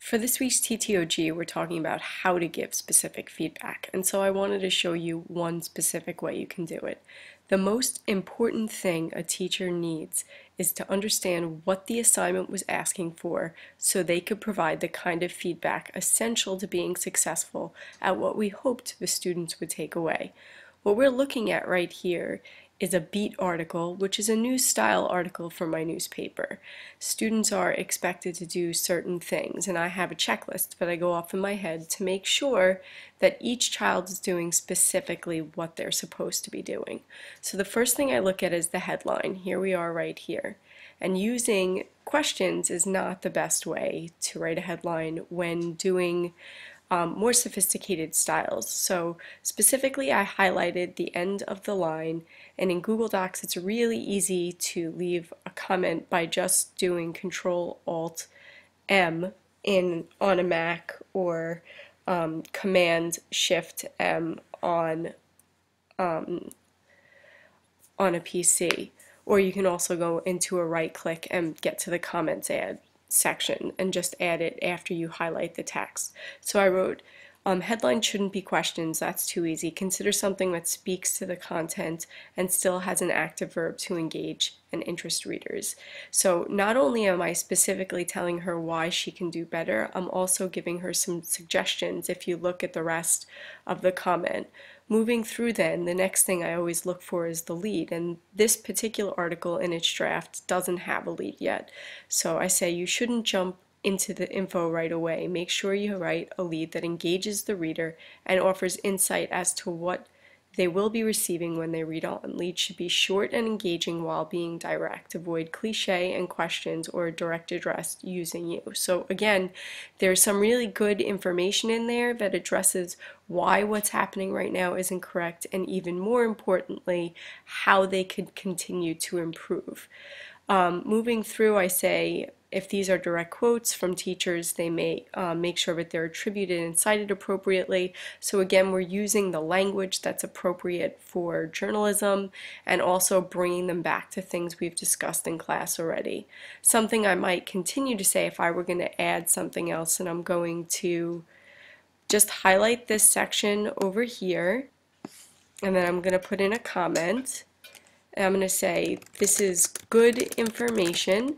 For this week's TTOG, we're talking about how to give specific feedback, and so I wanted to show you one specific way you can do it. The most important thing a teacher needs is to understand what the assignment was asking for so they could provide the kind of feedback essential to being successful at what we hoped the students would take away. What we're looking at right here is a beat article, which is a news style article for my newspaper. Students are expected to do certain things, and I have a checklist that I go off in my head to make sure that each child is doing specifically what they're supposed to be doing. So the first thing I look at is the headline. Here we are right here. And using questions is not the best way to write a headline when doing more sophisticated styles. So specifically, I highlighted the end of the line, and in Google Docs it's really easy to leave a comment by just doing Control-Alt-M on a Mac, or Command-Shift-M on a PC. Or you can also go into a right click and get to the comments add section and just add it after you highlight the text. So I wrote, headline shouldn't be questions, that's too easy. Consider something that speaks to the content and still has an active verb to engage and interest readers. So not only am I specifically telling her why she can do better, I'm also giving her some suggestions if you look at the rest of the comment. Moving through then, the next thing I always look for is the lead, and this particular article in its draft doesn't have a lead yet. So I say you shouldn't jump into the info right away. Make sure you write a lead that engages the reader and offers insight as to what they will be receiving when they read on. Leads should be short and engaging while being direct. Avoid cliche and questions or direct address using you. So again, there's some really good information in there that addresses why what's happening right now isn't correct, and even more importantly, how they could continue to improve. Moving through, I say, if these are direct quotes from teachers, they may make sure that they're attributed and cited appropriately. So again, we're using the language that's appropriate for journalism and also bringing them back to things we've discussed in class already. Something I might continue to say if I were going to add something else, and I'm going to just highlight this section over here, and then I'm going to put in a comment. And I'm going to say, this is good information.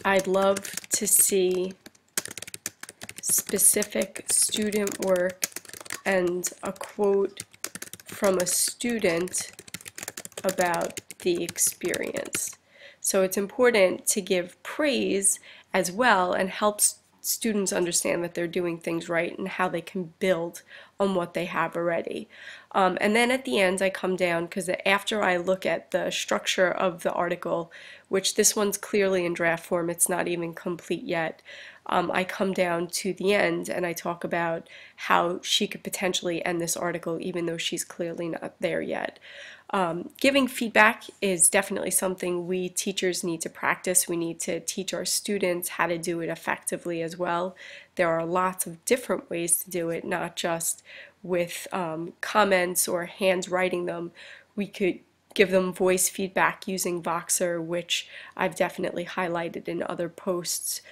I'd love to see specific student work and a quote from a student about the experience. So it's important to give praise as well and helps students understand that they're doing things right and how they can build on what they have already. And then at the end I come down, because after I look at the structure of the article, which this one's clearly in draft form, it's not even complete yet, I come down to the end and I talk about how she could potentially end this article even though she's clearly not there yet. Giving feedback is definitely something we teachers need to practice. We need to teach our students how to do it effectively as well. There are lots of different ways to do it, not just with comments or hands writing them. We could give them voice feedback using Voxer, which I've definitely highlighted in other posts.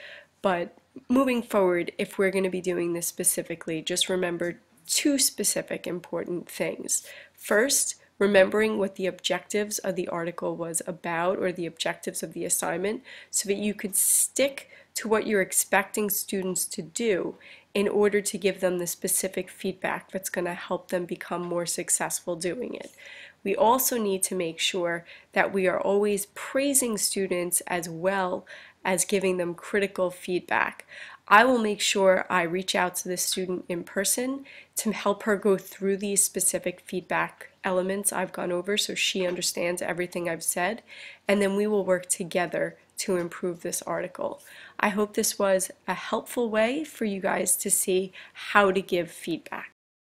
But moving forward, if we're going to be doing this specifically, just remember two specific important things. First, remembering what the objectives of the article was about, or the objectives of the assignment, so that you could stick to what you're expecting students to do in order to give them the specific feedback that's going to help them become more successful doing it. We also need to make sure that we are always praising students as well as giving them critical feedback. I will make sure I reach out to the student in person to help her go through these specific feedback elements I've gone over so she understands everything I've said, and then we will work together to improve this article. I hope this was a helpful way for you guys to see how to give feedback.